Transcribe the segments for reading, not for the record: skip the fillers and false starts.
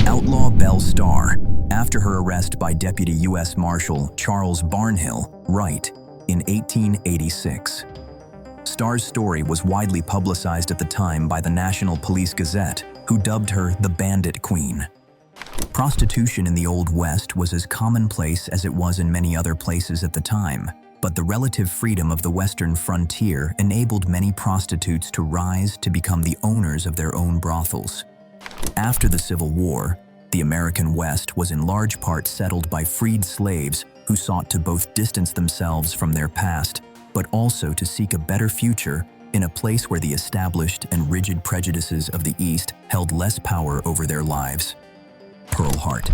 Outlaw Belle Starr, after her arrest by Deputy U.S. Marshal Charles Barnhill Wright in 1886. Starr's story was widely publicized at the time by the National Police Gazette, who dubbed her the Bandit Queen. Prostitution in the Old West was as commonplace as it was in many other places at the time, but the relative freedom of the Western frontier enabled many prostitutes to rise to become the owners of their own brothels. After the Civil War, the American West was in large part settled by freed slaves who sought to both distance themselves from their past, but also to seek a better future in a place where the established and rigid prejudices of the East held less power over their lives. Pearl Hart.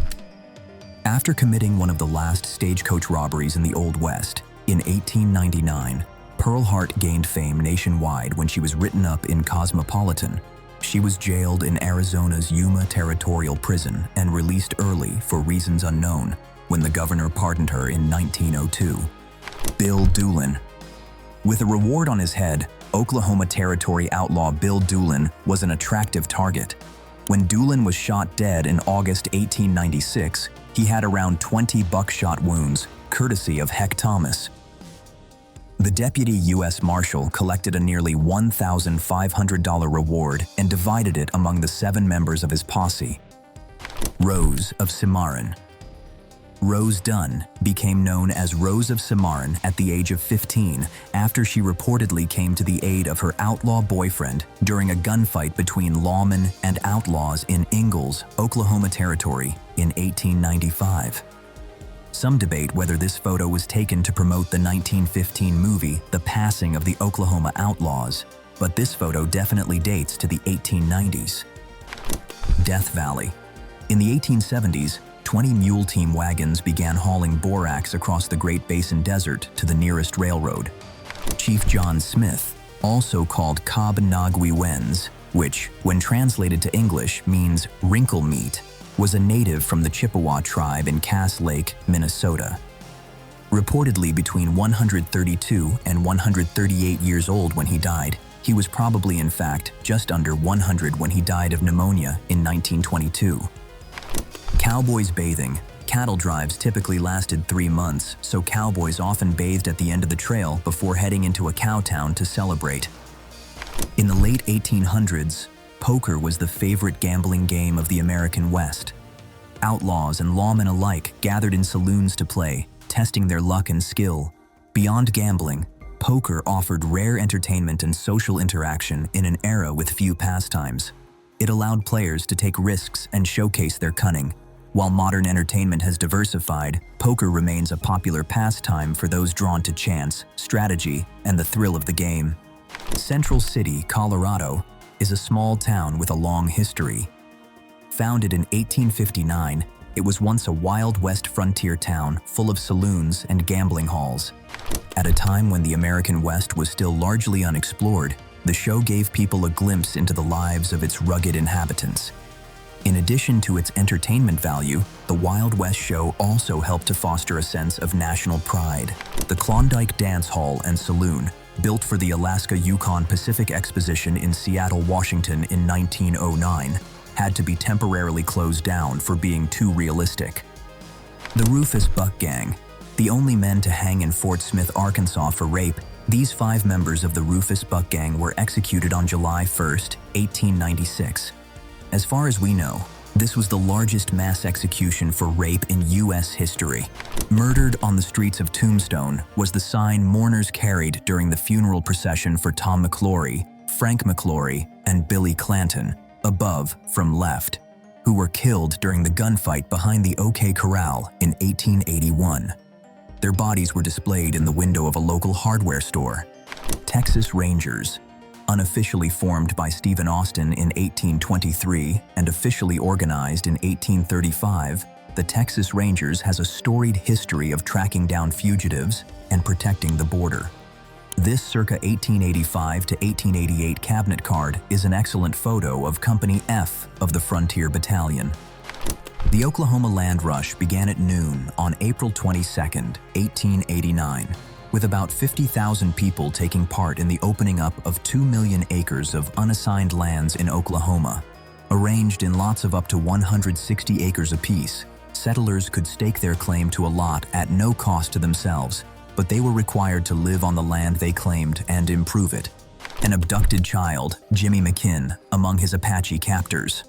After committing one of the last stagecoach robberies in the Old West, in 1899, Pearl Hart gained fame nationwide when she was written up in Cosmopolitan. She was jailed in Arizona's Yuma Territorial Prison and released early for reasons unknown when the governor pardoned her in 1902. Bill Doolin. With a reward on his head, Oklahoma Territory outlaw Bill Doolin was an attractive target. When Doolin was shot dead in August 1896, he had around 20 buckshot wounds, courtesy of Heck Thomas. The Deputy U.S. Marshal collected a nearly $1,500 reward and divided it among the 7 members of his posse. Rose of Cimarron. Rose Dunn became known as Rose of Cimarron at the age of 15 after she reportedly came to the aid of her outlaw boyfriend during a gunfight between lawmen and outlaws in Ingalls, Oklahoma Territory in 1895. Some debate whether this photo was taken to promote the 1915 movie The Passing of the Oklahoma Outlaws, but this photo definitely dates to the 1890s. Death Valley. In the 1870s, 20 mule team wagons began hauling borax across the Great Basin Desert to the nearest railroad. Chief John Smith, also called Cobb Nagui Wens, which, when translated to English, means wrinkle meat, was a native from the Chippewa tribe in Cass Lake, Minnesota. Reportedly between 132 and 138 years old when he died, he was probably in fact just under 100 when he died of pneumonia in 1922. Cowboys bathing. Cattle drives typically lasted 3 months, so cowboys often bathed at the end of the trail before heading into a cow town to celebrate. In the late 1800s, poker was the favorite gambling game of the American West. Outlaws and lawmen alike gathered in saloons to play, testing their luck and skill. Beyond gambling, poker offered rare entertainment and social interaction in an era with few pastimes. It allowed players to take risks and showcase their cunning. While modern entertainment has diversified, poker remains a popular pastime for those drawn to chance, strategy, and the thrill of the game. Central City, Colorado, is a small town with a long history. Founded in 1859, it was once a Wild West frontier town full of saloons and gambling halls. At a time when the American West was still largely unexplored, the show gave people a glimpse into the lives of its rugged inhabitants. In addition to its entertainment value, the Wild West show also helped to foster a sense of national pride. The Klondike Dance Hall and Saloon, built for the Alaska-Yukon Pacific Exposition in Seattle, Washington in 1909, had to be temporarily closed down for being too realistic. The Rufus Buck Gang. The only men to hang in Fort Smith, Arkansas for rape, these 5 members of the Rufus Buck Gang were executed on July 1, 1896. As far as we know, this was the largest mass execution for rape in U.S. history. Murdered on the streets of Tombstone was the sign mourners carried during the funeral procession for Tom McClory, Frank McClory, and Billy Clanton, above from left, who were killed during the gunfight behind the OK Corral in 1881. Their bodies were displayed in the window of a local hardware store. Texas Rangers. Unofficially formed by Stephen Austin in 1823 and officially organized in 1835, the Texas Rangers has a storied history of tracking down fugitives and protecting the border. This circa 1885 to 1888 cabinet card is an excellent photo of Company F of the Frontier Battalion. The Oklahoma Land Rush began at noon on April 22, 1889. With about 50,000 people taking part in the opening up of 2 million acres of unassigned lands in Oklahoma. Arranged in lots of up to 160 acres apiece, settlers could stake their claim to a lot at no cost to themselves, but they were required to live on the land they claimed and improve it. An abducted child, Jimmy McKinn, among his Apache captors.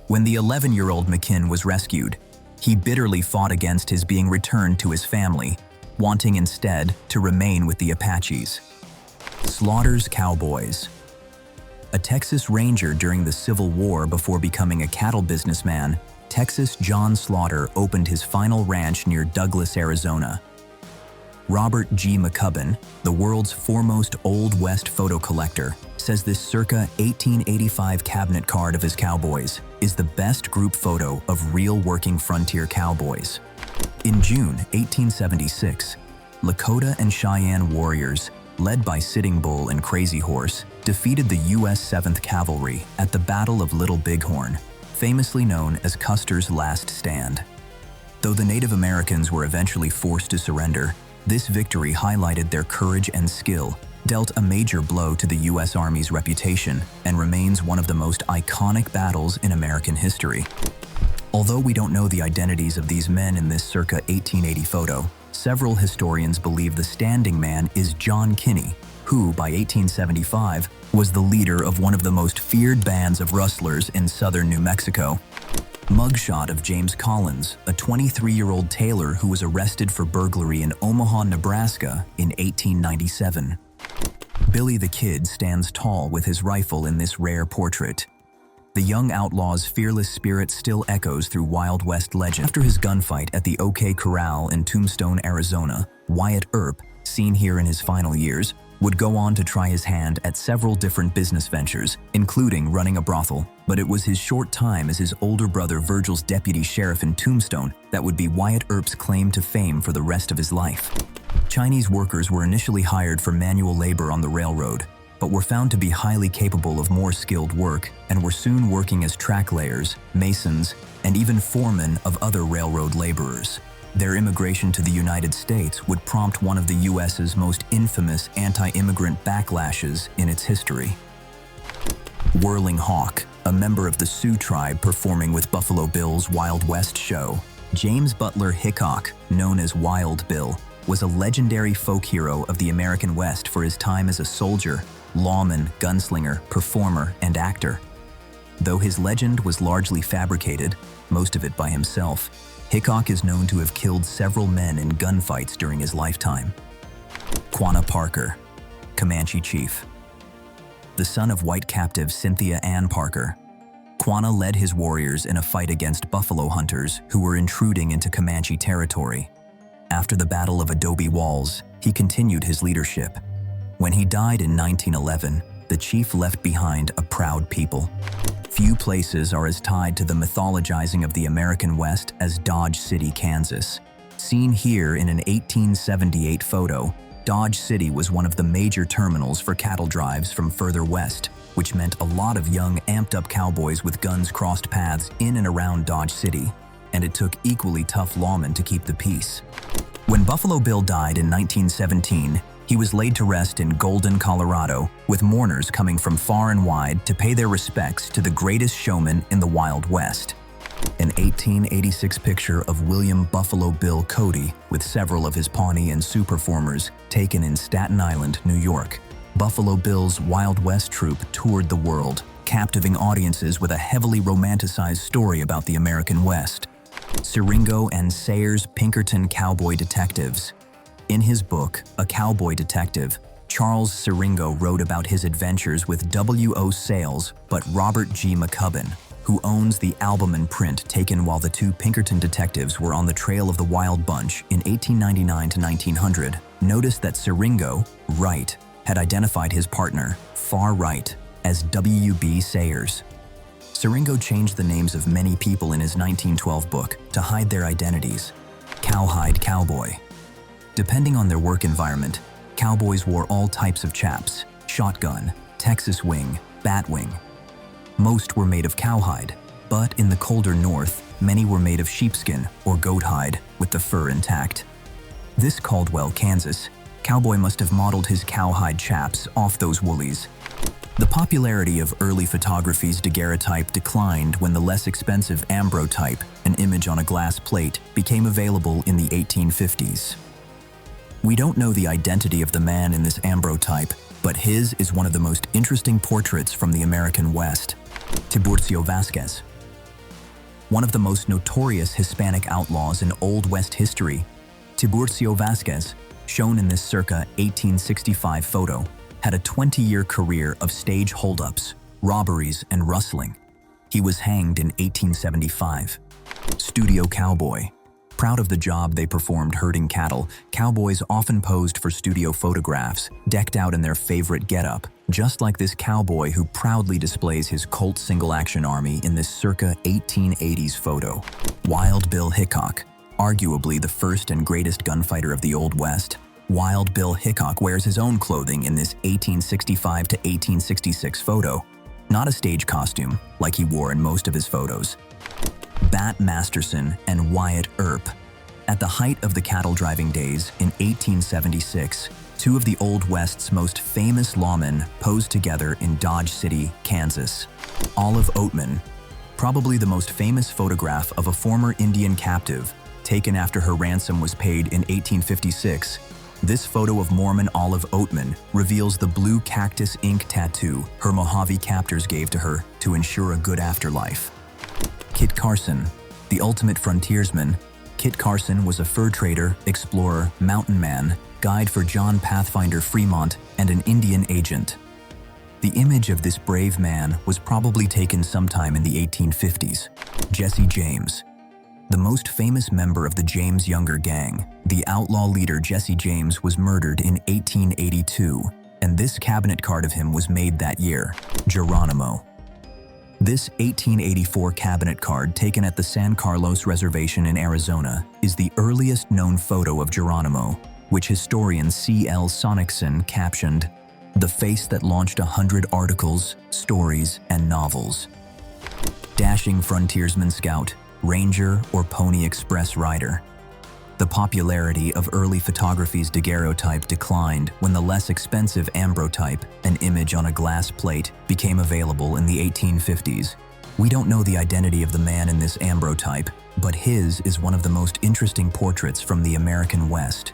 When the 11-year-old McKinn was rescued, he bitterly fought against his being returned to his family, wanting instead to remain with the Apaches. Slaughter's cowboys. A Texas Ranger during the Civil War before becoming a cattle businessman, Texas John Slaughter opened his final ranch near Douglas, Arizona. Robert G. McCubbin, the world's foremost Old West photo collector, says this circa 1885 cabinet card of his cowboys is the best group photo of real working frontier cowboys. In June 1876, Lakota and Cheyenne warriors, led by Sitting Bull and Crazy Horse, defeated the U.S. 7th Cavalry at the Battle of Little Bighorn, famously known as Custer's Last Stand. Though the Native Americans were eventually forced to surrender, this victory highlighted their courage and skill, dealt a major blow to the U.S. Army's reputation, and remains one of the most iconic battles in American history. Although we don't know the identities of these men in this circa 1880 photo, several historians believe the standing man is John Kinney, who, by 1875, was the leader of one of the most feared bands of rustlers in southern New Mexico. Mugshot of James Collins, a 23-year-old tailor who was arrested for burglary in Omaha, Nebraska in 1897. Billy the Kid stands tall with his rifle in this rare portrait. The young outlaw's fearless spirit still echoes through Wild West legend. After his gunfight at the OK Corral in Tombstone, Arizona, Wyatt Earp, seen here in his final years, would go on to try his hand at several different business ventures, including running a brothel, but it was his short time as his older brother Virgil's deputy sheriff in Tombstone that would be Wyatt Earp's claim to fame for the rest of his life. Chinese workers were initially hired for manual labor on the railroad, but were found to be highly capable of more skilled work and were soon working as track layers, masons, and even foremen of other railroad laborers. Their immigration to the United States would prompt one of the U.S.'s most infamous anti-immigrant backlashes in its history. Whirling Hawk, a member of the Sioux tribe performing with Buffalo Bill's Wild West show. James Butler Hickok, known as Wild Bill, was a legendary folk hero of the American West for his time as a soldier, lawman, gunslinger, performer, and actor. Though his legend was largely fabricated, most of it by himself, Hickok is known to have killed several men in gunfights during his lifetime. Quanah Parker, Comanche chief. The son of white captive Cynthia Ann Parker, Quanah led his warriors in a fight against buffalo hunters who were intruding into Comanche territory. After the Battle of Adobe Walls, he continued his leadership. When he died in 1911, the chief left behind a proud people. Few places are as tied to the mythologizing of the American West as Dodge City, Kansas. Seen here in an 1878 photo, Dodge City was one of the major terminals for cattle drives from further west, which meant a lot of young, amped-up cowboys with guns crossed paths in and around Dodge City, and it took equally tough lawmen to keep the peace. When Buffalo Bill died in 1917, he was laid to rest in Golden, Colorado, with mourners coming from far and wide to pay their respects to the greatest showman in the Wild West. An 1886 picture of William Buffalo Bill Cody with several of his Pawnee and Sioux performers taken in Staten Island, New York. Buffalo Bill's Wild West troupe toured the world, captivating audiences with a heavily romanticized story about the American West. Siringo and Sayers Pinkerton Cowboy Detectives. In his book, A Cowboy Detective, Charles Siringo wrote about his adventures with W.O. Sales but Robert G. McCubbin, who owns the album and print taken while the two Pinkerton detectives were on the trail of the Wild Bunch in 1899 to 1900, noticed that Siringo, Wright, had identified his partner, Far Right, as W.B. Sayers. Siringo changed the names of many people in his 1912 book to hide their identities. Cowhide Cowboy. Depending on their work environment, cowboys wore all types of chaps, shotgun, Texas wing, batwing. Most were made of cowhide, but in the colder north, many were made of sheepskin or goat hide with the fur intact. This Caldwell, Kansas, cowboy must have modeled his cowhide chaps off those woolies. The popularity of early photography's daguerreotype declined when the less expensive ambrotype, an image on a glass plate, became available in the 1850s. We don't know the identity of the man in this ambrotype, but his is one of the most interesting portraits from the American West. Tiburcio Vázquez. One of the most notorious Hispanic outlaws in Old West history, Tiburcio Vázquez, shown in this circa 1865 photo, had a 20-year career of stage holdups, robberies, and rustling. He was hanged in 1875. Studio cowboy. Proud of the job they performed herding cattle, cowboys often posed for studio photographs, decked out in their favorite getup, just like this cowboy who proudly displays his Colt single-action army in this circa 1880s photo. Wild Bill Hickok, arguably the first and greatest gunfighter of the Old West. Wild Bill Hickok wears his own clothing in this 1865 to 1866 photo, not a stage costume like he wore in most of his photos. Bat Masterson and Wyatt Earp. At the height of the cattle driving days in 1876, two of the Old West's most famous lawmen posed together in Dodge City, Kansas. Olive Oatman, probably the most famous photograph of a former Indian captive, taken after her ransom was paid in 1856. This photo of Mormon Olive Oatman reveals the blue cactus ink tattoo her Mojave captors gave to her to ensure a good afterlife. Kit Carson, the ultimate frontiersman. Kit Carson was a fur trader, explorer, mountain man, guide for John Pathfinder Fremont, and an Indian agent. The image of this brave man was probably taken sometime in the 1850s. Jesse James. The most famous member of the James Younger Gang, the outlaw leader Jesse James was murdered in 1882, and this cabinet card of him was made that year. Geronimo. This 1884 cabinet card taken at the San Carlos Reservation in Arizona is the earliest known photo of Geronimo, which historian C.L. Sonicson captioned, "The face that launched 100 articles, stories, and novels." Dashing frontiersman scout, ranger, or Pony Express rider. The popularity of early photography's daguerreotype declined when the less expensive ambrotype, an image on a glass plate, became available in the 1850s. We don't know the identity of the man in this ambrotype, but his is one of the most interesting portraits from the American West.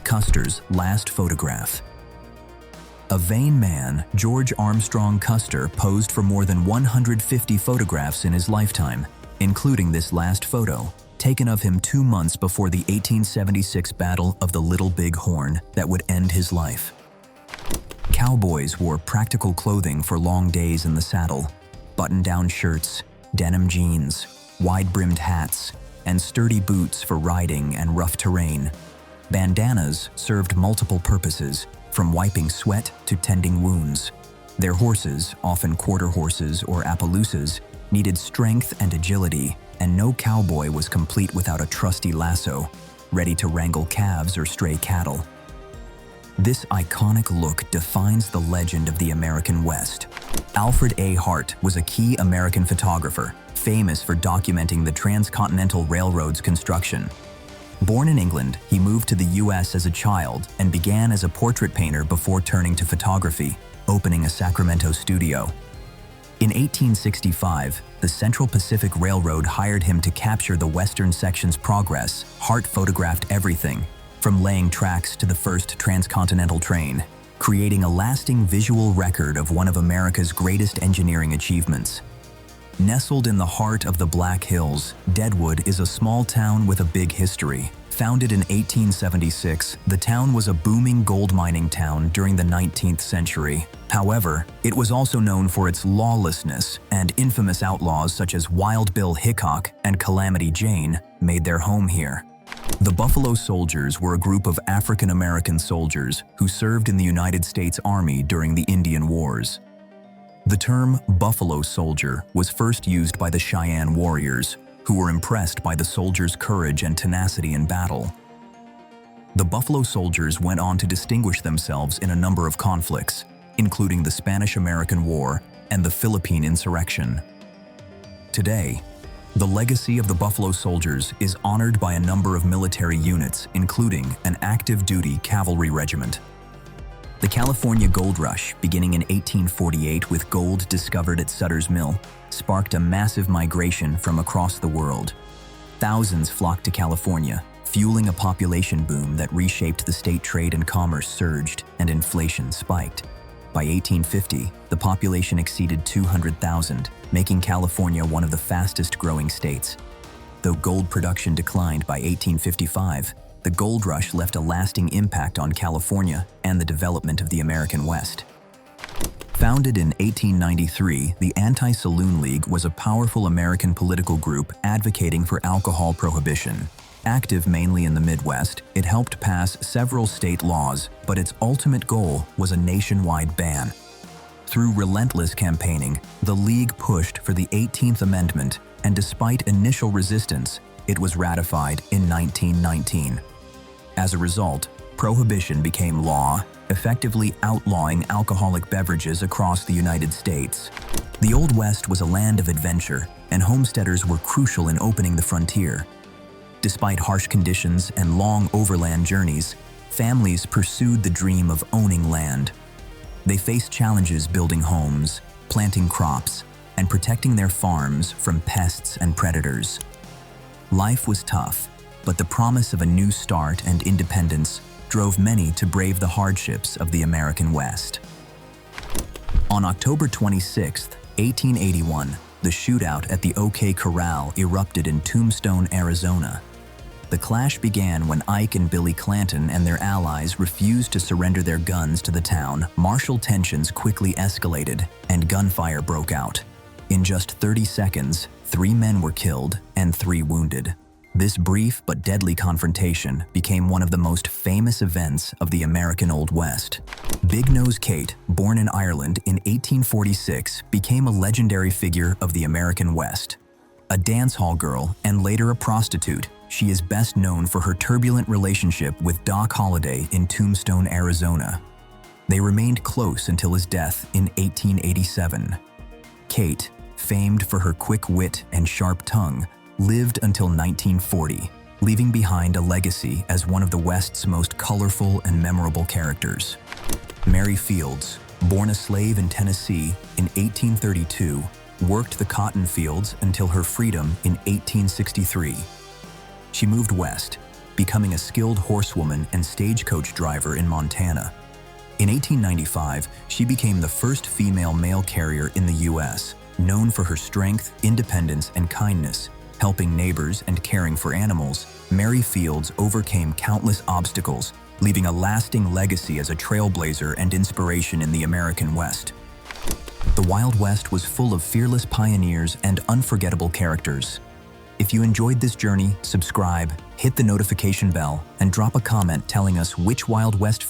Custer's last photograph. A vain man, George Armstrong Custer posed for more than 150 photographs in his lifetime, including this last photo, taken of him 2 months before the 1876 Battle of the Little Big Horn that would end his life. Cowboys wore practical clothing for long days in the saddle, button-down shirts, denim jeans, wide-brimmed hats, and sturdy boots for riding and rough terrain. Bandanas served multiple purposes, from wiping sweat to tending wounds. Their horses, often quarter horses or Appaloosas, needed strength and agility, and no cowboy was complete without a trusty lasso, ready to wrangle calves or stray cattle. This iconic look defines the legend of the American West. Alfred A. Hart was a key American photographer, famous for documenting the Transcontinental Railroad's construction. Born in England, he moved to the U.S. as a child and began as a portrait painter before turning to photography, opening a Sacramento studio. In 1865, the Central Pacific Railroad hired him to capture the western section's progress. Hart photographed everything, from laying tracks to the first transcontinental train, creating a lasting visual record of one of America's greatest engineering achievements. Nestled in the heart of the Black Hills, Deadwood is a small town with a big history. Founded in 1876, the town was a booming gold mining town during the 19th century. However, it was also known for its lawlessness, and infamous outlaws such as Wild Bill Hickok and Calamity Jane made their home here. The Buffalo Soldiers were a group of African-American soldiers who served in the United States Army during the Indian Wars. The term Buffalo Soldier was first used by the Cheyenne warriors, who were impressed by the soldiers' courage and tenacity in battle. The Buffalo Soldiers went on to distinguish themselves in a number of conflicts, including the Spanish-American War and the Philippine Insurrection. Today, the legacy of the Buffalo Soldiers is honored by a number of military units, including an active-duty cavalry regiment. The California Gold Rush, beginning in 1848 with gold discovered at Sutter's Mill, sparked a massive migration from across the world. Thousands flocked to California, fueling a population boom that reshaped the state. Trade and commerce surged, and inflation spiked. By 1850, the population exceeded 200,000, making California one of the fastest-growing states. Though gold production declined by 1855, the gold rush left a lasting impact on California and the development of the American West. Founded in 1893, the Anti-Saloon League was a powerful American political group advocating for alcohol prohibition. Active mainly in the Midwest, it helped pass several state laws, but its ultimate goal was a nationwide ban. Through relentless campaigning, the League pushed for the 18th Amendment, and despite initial resistance, it was ratified in 1919. As a result, prohibition became law, effectively outlawing alcoholic beverages across the United States. The Old West was a land of adventure, and homesteaders were crucial in opening the frontier. Despite harsh conditions and long overland journeys, families pursued the dream of owning land. They faced challenges building homes, planting crops, and protecting their farms from pests and predators. Life was tough, but the promise of a new start and independence drove many to brave the hardships of the American West. On October 26, 1881, the shootout at the OK Corral erupted in Tombstone, Arizona. The clash began when Ike and Billy Clanton and their allies refused to surrender their guns to the town. Martial tensions quickly escalated, and gunfire broke out. In just 30 seconds, 3 men were killed and 3 wounded. This brief but deadly confrontation became one of the most famous events of the American Old West. Big Nose Kate, born in Ireland in 1846, became a legendary figure of the American West. A dance hall girl and later a prostitute, she is best known for her turbulent relationship with Doc Holliday in Tombstone, Arizona. They remained close until his death in 1887. Kate, famed for her quick wit and sharp tongue, lived until 1940, leaving behind a legacy as one of the West's most colorful and memorable characters. Mary Fields, born a slave in Tennessee in 1832, worked the cotton fields until her freedom in 1863. She moved west, becoming a skilled horsewoman and stagecoach driver in Montana. In 1895, she became the first female mail carrier in the U.S., known for her strength, independence, and kindness. Helping neighbors and caring for animals, Mary Fields overcame countless obstacles, leaving a lasting legacy as a trailblazer and inspiration in the American West. The Wild West was full of fearless pioneers and unforgettable characters. If you enjoyed this journey, subscribe, hit the notification bell, and drop a comment telling us which Wild West